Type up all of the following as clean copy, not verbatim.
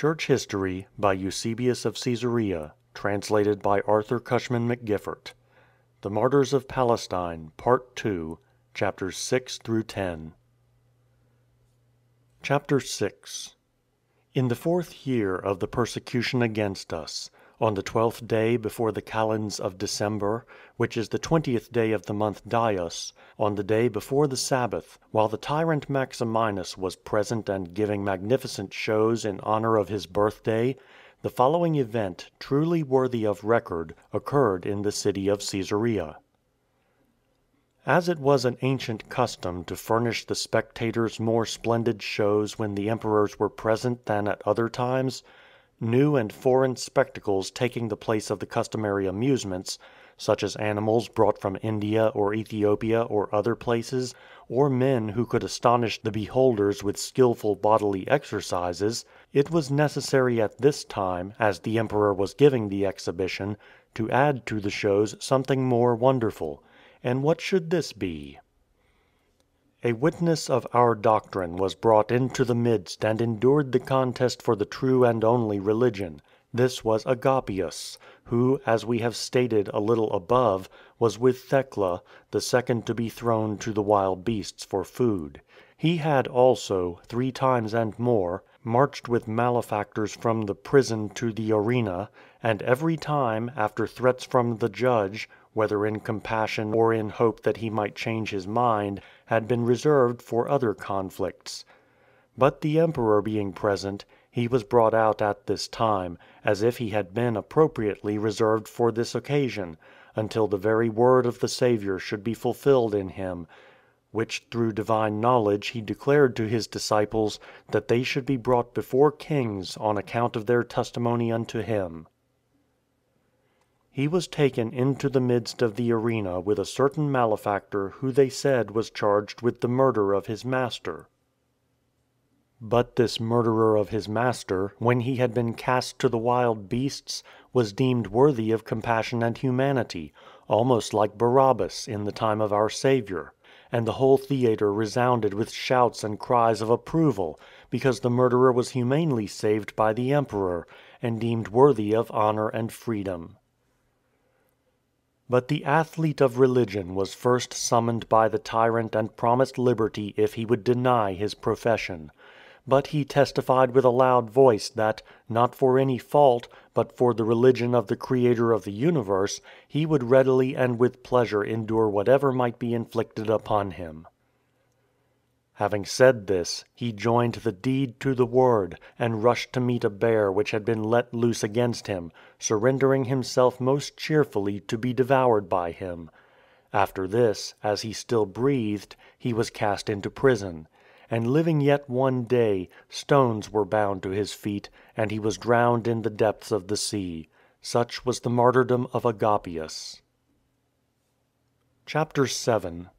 Church History by Eusebius of Caesarea, translated by Arthur Cushman McGiffert. The Martyrs of Palestine, Part 2, Chapters 6 through 10. Chapter 6. In the 4th year of the persecution against us, on the 12th day before the calends of December, which is the 20th day of the month Dius, on the day before the Sabbath, while the tyrant Maximinus was present and giving magnificent shows in honor of his birthday, the following event, truly worthy of record, occurred in the city of Caesarea. As it was an ancient custom to furnish the spectators more splendid shows when the emperors were present than at other times, new and foreign spectacles taking the place of the customary amusements, such as animals brought from India or Ethiopia or other places, or men who could astonish the beholders with skillful bodily exercises, it was necessary at this time, as the emperor was giving the exhibition, to add to the shows something more wonderful. And what should this be? A witness of our doctrine was brought into the midst and endured the contest for the true and only religion. This was Agapius, who, as we have stated a little above, was with Thecla, the second to be thrown to the wild beasts for food. He had also, 3 times and more, marched with malefactors from the prison to the arena, and every time, after threats from the judge, whether in compassion or in hope that he might change his mind, had been reserved for other conflicts. But the emperor being present, he was brought out at this time, as if he had been appropriately reserved for this occasion, until the very word of the Saviour should be fulfilled in him, which through divine knowledge he declared to his disciples, that they should be brought before kings on account of their testimony unto him. He was taken into the midst of the arena with a certain malefactor who they said was charged with the murder of his master. But this murderer of his master, when he had been cast to the wild beasts, was deemed worthy of compassion and humanity, almost like Barabbas in the time of our Saviour; and the whole theatre resounded with shouts and cries of approval, because the murderer was humanely saved by the emperor, and deemed worthy of honour and freedom. But the athlete of religion was first summoned by the tyrant and promised liberty if he would deny his profession. But he testified with a loud voice that, not for any fault, but for the religion of the Creator of the universe, he would readily and with pleasure endure whatever might be inflicted upon him. Having said this, he joined the deed to the word, and rushed to meet a bear which had been let loose against him, surrendering himself most cheerfully to be devoured by him. After this, as he still breathed, he was cast into prison. And living yet 1 day, stones were bound to his feet, and he was drowned in the depths of the sea. Such was the martyrdom of Agapius. Chapter 7.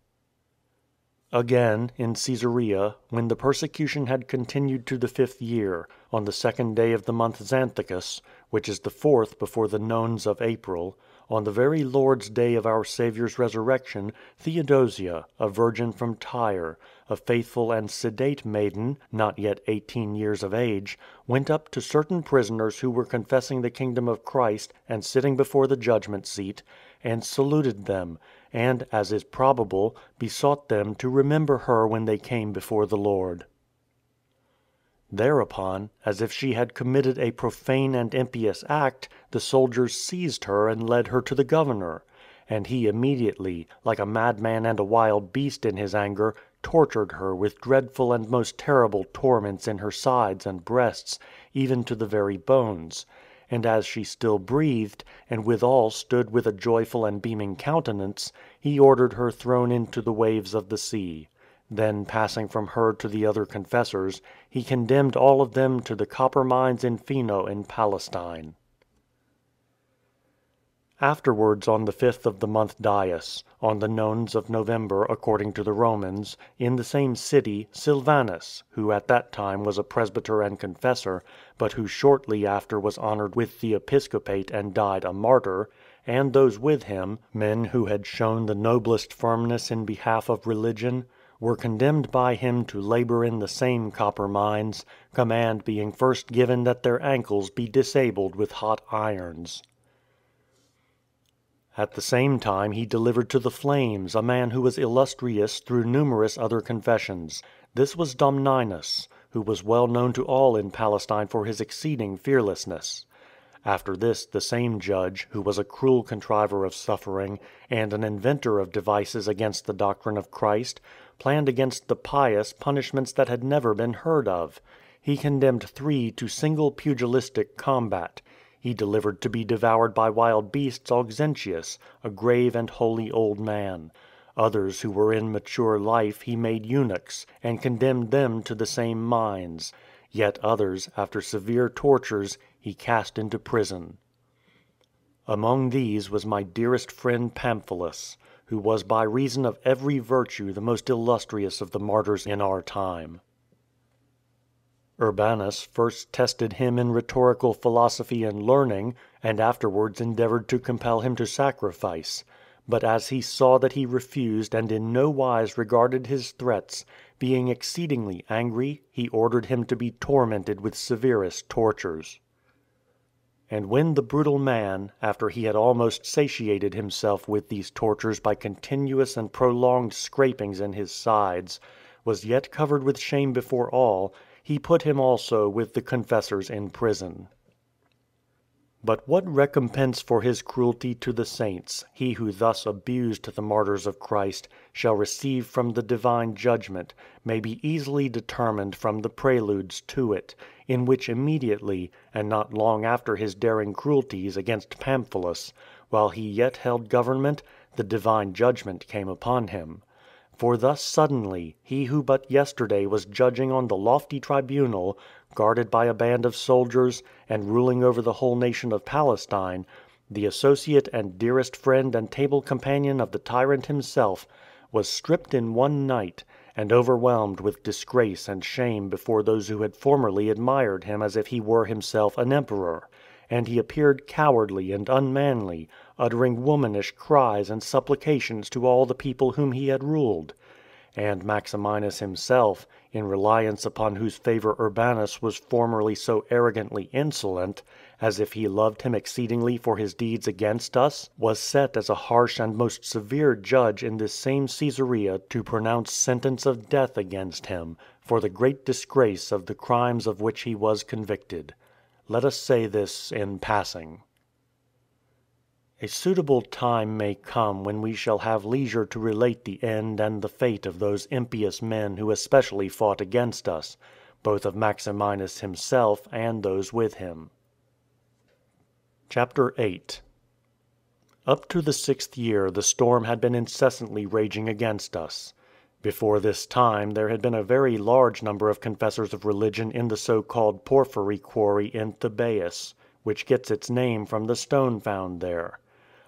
Again, in Caesarea, when the persecution had continued to the 5th year, on the 2nd day of the month Xanthicus, which is the 4th before the nones of April, on the very Lord's day of our Saviour's resurrection, Theodosia, a virgin from Tyre, a faithful and sedate maiden, not yet 18 years of age, went up to certain prisoners who were confessing the kingdom of Christ and sitting before the judgment seat, and saluted them, and, as is probable, besought them to remember her when they came before the Lord. Thereupon, as if she had committed a profane and impious act, the soldiers seized her and led her to the governor. And he immediately, like a madman and a wild beast in his anger, tortured her with dreadful and most terrible torments in her sides and breasts, even to the very bones. And as she still breathed, and withal stood with a joyful and beaming countenance, he ordered her thrown into the waves of the sea. Then passing from her to the other confessors, he condemned all of them to the copper mines in Pheno in Palestine. Afterwards, on the 5th of the month Dius, on the nones of November according to the Romans, in the same city, Silvanus, who at that time was a presbyter and confessor, but who shortly after was honoured with the episcopate and died a martyr, and those with him, men who had shown the noblest firmness in behalf of religion, were condemned by him to labor in the same copper mines, command being first given that their ankles be disabled with hot irons. At the same time he delivered to the flames a man who was illustrious through numerous other confessions. This was Domninus, who was well known to all in Palestine for his exceeding fearlessness. After this the same judge, who was a cruel contriver of suffering, and an inventor of devices against the doctrine of Christ, planned against the pious punishments that had never been heard of. He condemned 3 to single pugilistic combat. He delivered to be devoured by wild beasts Auxentius, a grave and holy old man. Others who were in mature life he made eunuchs, and condemned them to the same mines. Yet others, after severe tortures, he cast into prison. Among these was my dearest friend Pamphilus, who was by reason of every virtue the most illustrious of the martyrs in our time. Urbanus first tested him in rhetorical philosophy and learning, and afterwards endeavored to compel him to sacrifice. But as he saw that he refused and in no wise regarded his threats, being exceedingly angry, he ordered him to be tormented with severest tortures. And when the brutal man, after he had almost satiated himself with these tortures by continuous and prolonged scrapings in his sides, was yet covered with shame before all, he put him also with the confessors in prison. But what recompense for his cruelty to the saints, he who thus abused the martyrs of Christ, shall receive from the divine judgment, may be easily determined from the preludes to it, in which immediately, and not long after his daring cruelties against Pamphilus, while he yet held government, the divine judgment came upon him. For thus suddenly, he who but yesterday was judging on the lofty tribunal, guarded by a band of soldiers, and ruling over the whole nation of Palestine, the associate and dearest friend and table companion of the tyrant himself, was stripped in one night, and overwhelmed with disgrace and shame before those who had formerly admired him as if he were himself an emperor. And he appeared cowardly and unmanly, uttering womanish cries and supplications to all the people whom he had ruled. And Maximinus himself, in reliance upon whose favor Urbanus was formerly so arrogantly insolent, as if he loved him exceedingly for his deeds against us, was set as a harsh and most severe judge in this same Caesarea to pronounce sentence of death against him, for the great disgrace of the crimes of which he was convicted. Let us say this in passing. A suitable time may come when we shall have leisure to relate the end and the fate of those impious men who especially fought against us, both of Maximinus himself and those with him. Chapter 8. Up to the 6th year the storm had been incessantly raging against us. Before this time there had been a very large number of confessors of religion in the so-called Porphyry quarry in Thebais, which gets its name from the stone found there.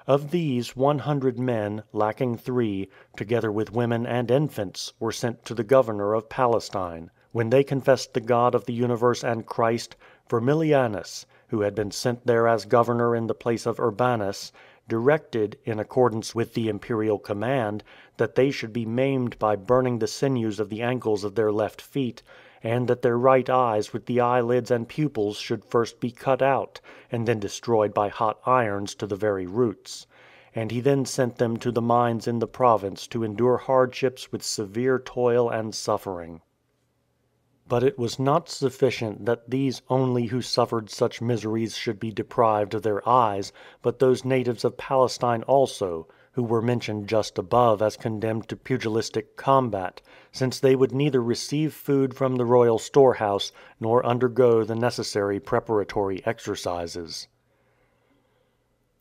Of these 100 men, lacking 3, together with women and infants, were sent to the governor of Palestine. When they confessed the God of the universe and Christ, Firmilianus, who had been sent there as governor in the place of Urbanus, directed, in accordance with the imperial command, that they should be maimed by burning the sinews of the ankles of their left feet, and that their right eyes with the eyelids and pupils should first be cut out, and then destroyed by hot irons to the very roots. And he then sent them to the mines in the province to endure hardships with severe toil and suffering. But it was not sufficient that these only who suffered such miseries should be deprived of their eyes, but those natives of Palestine also, who were mentioned just above as condemned to pugilistic combat, since they would neither receive food from the royal storehouse nor undergo the necessary preparatory exercises.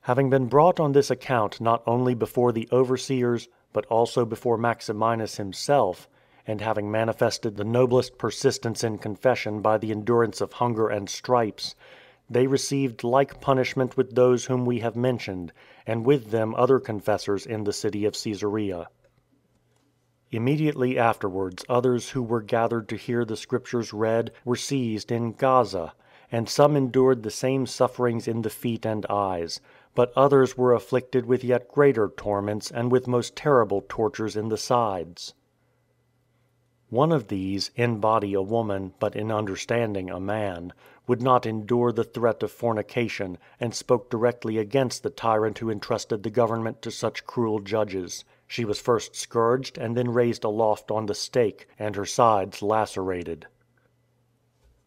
Having been brought on this account not only before the overseers, but also before Maximinus himself, and having manifested the noblest persistence in confession by the endurance of hunger and stripes, they received like punishment with those whom we have mentioned, and with them other confessors in the city of Caesarea. Immediately afterwards others who were gathered to hear the Scriptures read were seized in Gaza, and some endured the same sufferings in the feet and eyes, but others were afflicted with yet greater torments and with most terrible tortures in the sides. One of these, in body a woman, but in understanding a man, would not endure the threat of fornication, and spoke directly against the tyrant who entrusted the government to such cruel judges. She was first scourged, and then raised aloft on the stake, and her sides lacerated.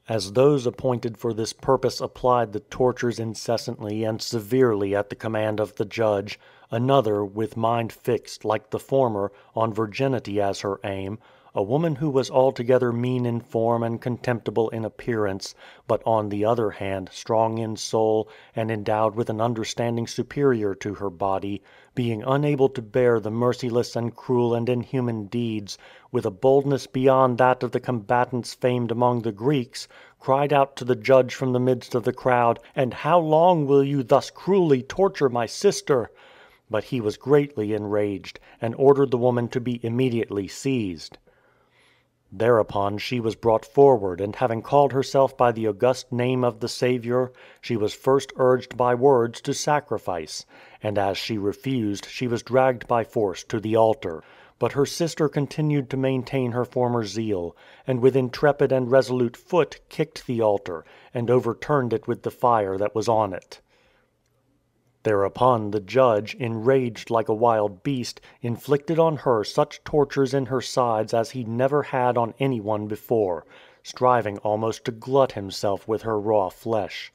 As those appointed for this purpose applied the tortures incessantly and severely at the command of the judge, another, with mind fixed, like the former, on virginity as her aim, a woman who was altogether mean in form and contemptible in appearance, but on the other hand strong in soul and endowed with an understanding superior to her body, being unable to bear the merciless and cruel and inhuman deeds, with a boldness beyond that of the combatants famed among the Greeks, cried out to the judge from the midst of the crowd, "And how long will you thus cruelly torture my sister?" But he was greatly enraged, and ordered the woman to be immediately seized. Thereupon she was brought forward, and having called herself by the august name of the Saviour, she was first urged by words to sacrifice; and as she refused, she was dragged by force to the altar. But her sister continued to maintain her former zeal, and with intrepid and resolute foot kicked the altar, and overturned it with the fire that was on it. Thereupon the judge, enraged like a wild beast, inflicted on her such tortures in her sides as he never had on anyone before, striving almost to glut himself with her raw flesh.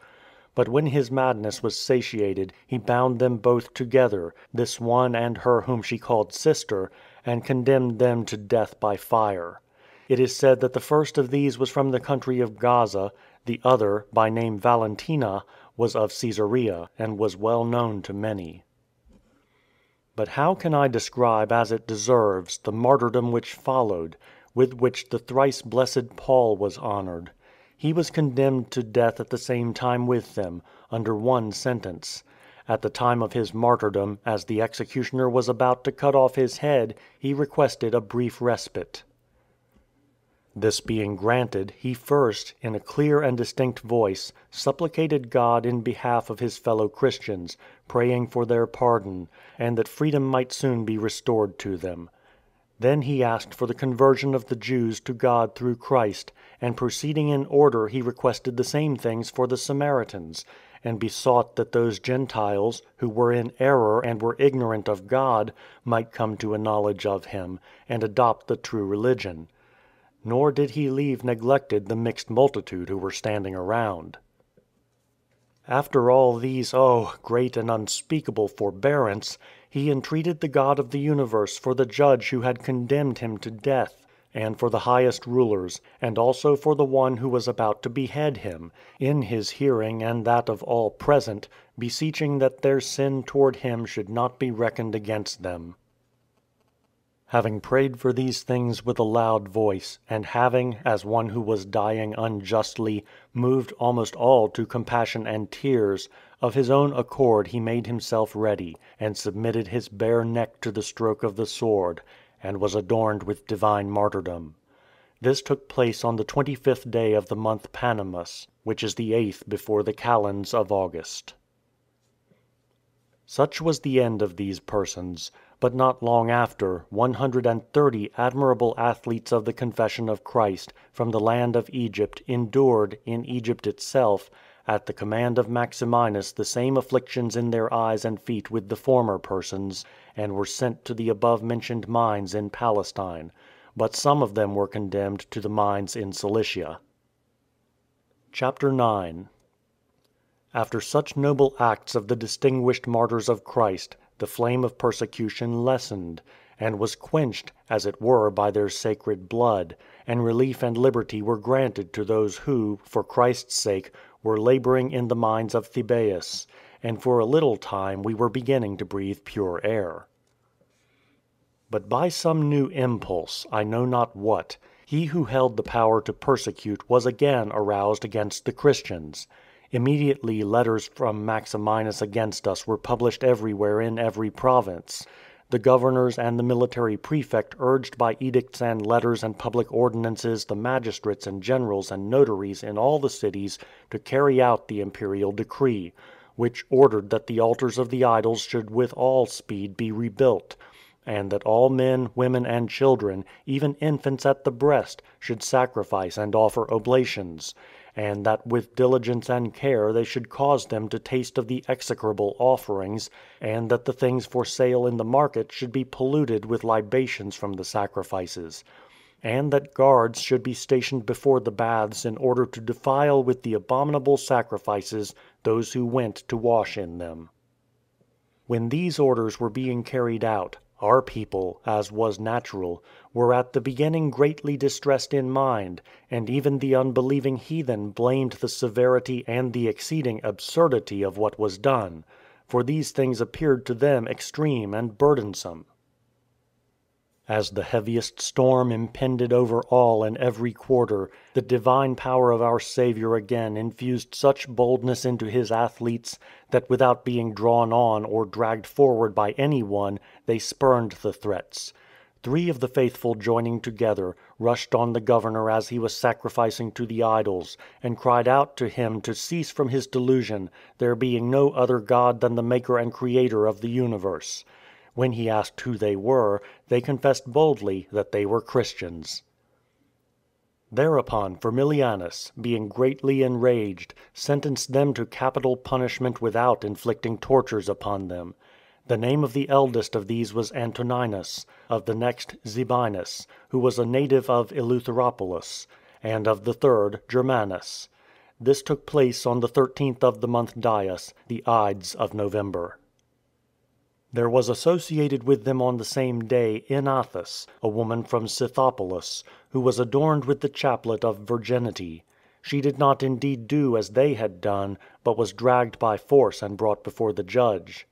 But when his madness was satiated, he bound them both together, this one and her whom she called sister, and condemned them to death by fire. It is said that the first of these was from the country of Gaza, the other, by name Valentina, was of Caesarea, and was well known to many. But how can I describe as it deserves the martyrdom which followed, with which the thrice blessed Paul was honored? He was condemned to death at the same time with them, under one sentence. At the time of his martyrdom, as the executioner was about to cut off his head, he requested a brief respite. This being granted, he first, in a clear and distinct voice, supplicated God in behalf of his fellow Christians, praying for their pardon, and that freedom might soon be restored to them. Then he asked for the conversion of the Jews to God through Christ, and proceeding in order he requested the same things for the Samaritans, and besought that those Gentiles, who were in error and were ignorant of God, might come to a knowledge of him, and adopt the true religion. Nor did he leave neglected the mixed multitude who were standing around. After all these, great and unspeakable forbearance, he entreated the God of the universe for the judge who had condemned him to death, and for the highest rulers, and also for the one who was about to behead him, in his hearing and that of all present, beseeching that their sin toward him should not be reckoned against them. Having prayed for these things with a loud voice, and having, as one who was dying unjustly, moved almost all to compassion and tears, of his own accord he made himself ready, and submitted his bare neck to the stroke of the sword, and was adorned with divine martyrdom. This took place on the 25th day of the month Panemus, which is the 8th before the calends of August. Such was the end of these persons. But not long after, 130 admirable athletes of the Confession of Christ, from the land of Egypt, endured, in Egypt itself, at the command of Maximinus the same afflictions in their eyes and feet with the former persons, and were sent to the above-mentioned mines in Palestine. But some of them were condemned to the mines in Cilicia. Chapter 9. After such noble acts of the distinguished martyrs of Christ, the flame of persecution lessened, and was quenched, as it were, by their sacred blood, and relief and liberty were granted to those who, for Christ's sake, were laboring in the mines of Thebais, and for a little time we were beginning to breathe pure air. But by some new impulse, I know not what, he who held the power to persecute was again aroused against the Christians. Immediately letters from Maximinus against us were published everywhere in every province. The governors and the military prefect urged by edicts and letters and public ordinances the magistrates and generals and notaries in all the cities to carry out the imperial decree, which ordered that the altars of the idols should with all speed be rebuilt, and that all men, women, and children, even infants at the breast, should sacrifice and offer oblations, and that with diligence and care they should cause them to taste of the execrable offerings, and that the things for sale in the market should be polluted with libations from the sacrifices, and that guards should be stationed before the baths in order to defile with the abominable sacrifices those who went to wash in them. When these orders were being carried out, our people, as was natural, were at the beginning greatly distressed in mind, and even the unbelieving heathen blamed the severity and the exceeding absurdity of what was done, for these things appeared to them extreme and burdensome. As the heaviest storm impended over all and every quarter, the divine power of our Saviour again infused such boldness into his athletes that without being drawn on or dragged forward by any one, they spurned the threats. 3 of the faithful joining together, rushed on the governor as he was sacrificing to the idols, and cried out to him to cease from his delusion, there being no other God than the Maker and Creator of the universe. When he asked who they were, they confessed boldly that they were Christians. Thereupon Firmilianus, being greatly enraged, sentenced them to capital punishment without inflicting tortures upon them. The name of the eldest of these was Antoninus, of the next Zebinus, who was a native of Eleutheropolis, and of the third Germanus. This took place on the 13th of the month Dius, the Ides of November. There was associated with them on the same day Inathus, a woman from Scythopolis, who was adorned with the chaplet of virginity. She did not indeed do as they had done, but was dragged by force and brought before the judge.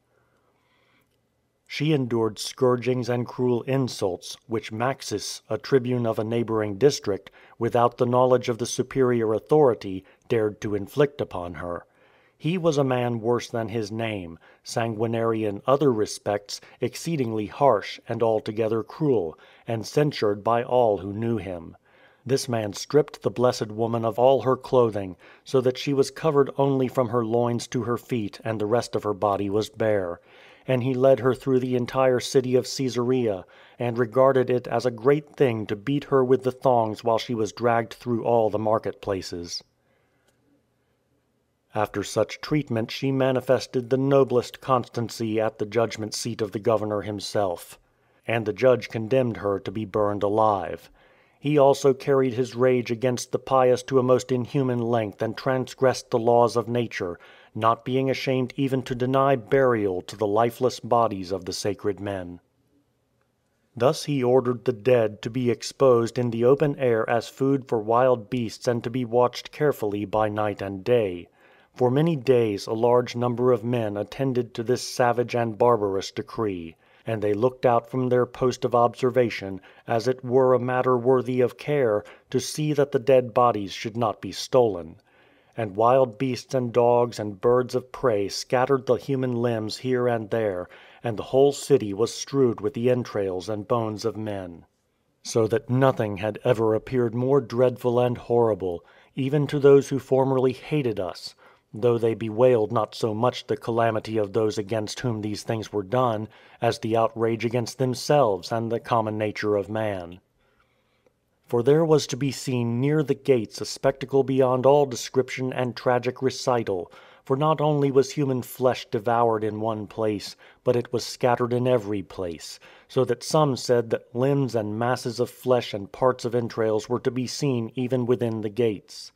She endured scourgings and cruel insults, which Maxis, a tribune of a neighboring district, without the knowledge of the superior authority, dared to inflict upon her. He was a man worse than his name, sanguinary in other respects, exceedingly harsh, and altogether cruel, and censured by all who knew him. This man stripped the blessed woman of all her clothing, so that she was covered only from her loins to her feet, and the rest of her body was bare. And he led her through the entire city of Caesarea, and regarded it as a great thing to beat her with the thongs while she was dragged through all the marketplaces. After such treatment she manifested the noblest constancy at the judgment seat of the governor himself, and the judge condemned her to be burned alive. He also carried his rage against the pious to a most inhuman length and transgressed the laws of nature, not being ashamed even to deny burial to the lifeless bodies of the sacred men. Thus he ordered the dead to be exposed in the open air as food for wild beasts and to be watched carefully by night and day. For many days a large number of men attended to this savage and barbarous decree, and they looked out from their post of observation, as it were a matter worthy of care, to see that the dead bodies should not be stolen. And wild beasts and dogs and birds of prey scattered the human limbs here and there, and the whole city was strewed with the entrails and bones of men. So that nothing had ever appeared more dreadful and horrible, even to those who formerly hated us, though they bewailed not so much the calamity of those against whom these things were done, as the outrage against themselves and the common nature of man. For there was to be seen near the gates a spectacle beyond all description and tragic recital, for not only was human flesh devoured in one place, but it was scattered in every place, so that some said that limbs and masses of flesh and parts of entrails were to be seen even within the gates.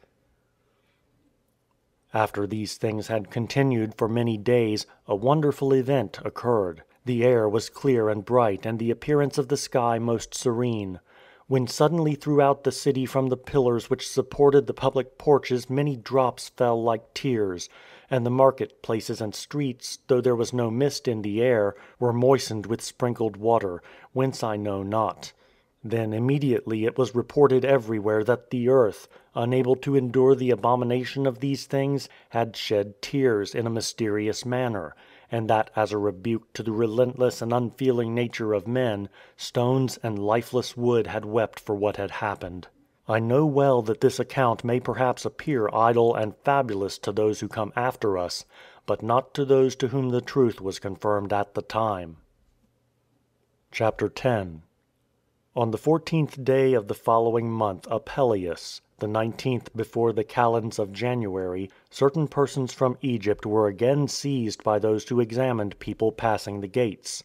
After these things had continued for many days, a wonderful event occurred. The air was clear and bright and the appearance of the sky most serene, when suddenly throughout the city from the pillars which supported the public porches many drops fell like tears, and the market places and streets, though there was no mist in the air, were moistened with sprinkled water, whence I know not. Then immediately it was reported everywhere that the earth, unable to endure the abomination of these things, had shed tears in a mysterious manner, and that as a rebuke to the relentless and unfeeling nature of men, stones and lifeless wood had wept for what had happened. I know well that this account may perhaps appear idle and fabulous to those who come after us, but not to those to whom the truth was confirmed at the time. Chapter 10. On the 14th day of the following month Apellius, the 19th before the calends of January, certain persons from Egypt were again seized by those who examined people passing the gates.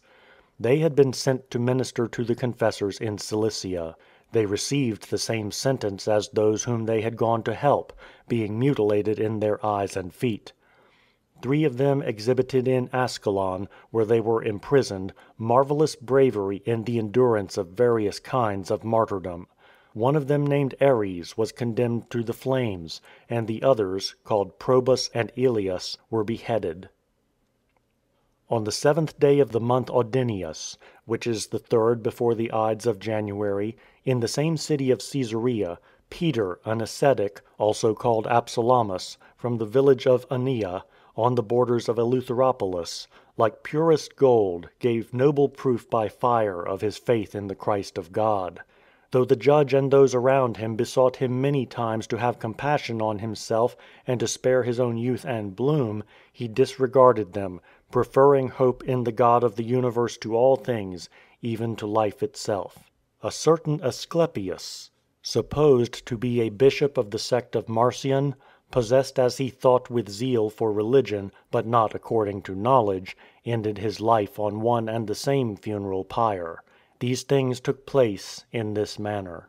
They had been sent to minister to the confessors in Cilicia. They received the same sentence as those whom they had gone to help, being mutilated in their eyes and feet. 3 of them exhibited in Ascalon, where they were imprisoned, marvelous bravery in the endurance of various kinds of martyrdom. One of them, named Ares, was condemned to the flames, and the others, called Probus and Elias, were beheaded. On the 7th day of the month Audinius, which is the 3rd before the Ides of January, in the same city of Caesarea, Peter, an ascetic, also called Absalomus, from the village of Anea, on the borders of Eleutheropolis, like purest gold, gave noble proof by fire of his faith in the Christ of God. Though the judge and those around him besought him many times to have compassion on himself and to spare his own youth and bloom, he disregarded them, preferring hope in the God of the universe to all things, even to life itself. A certain Asclepius, supposed to be a bishop of the sect of Marcion, possessed as he thought with zeal for religion, but not according to knowledge, ended his life on one and the same funeral pyre. These things took place in this manner.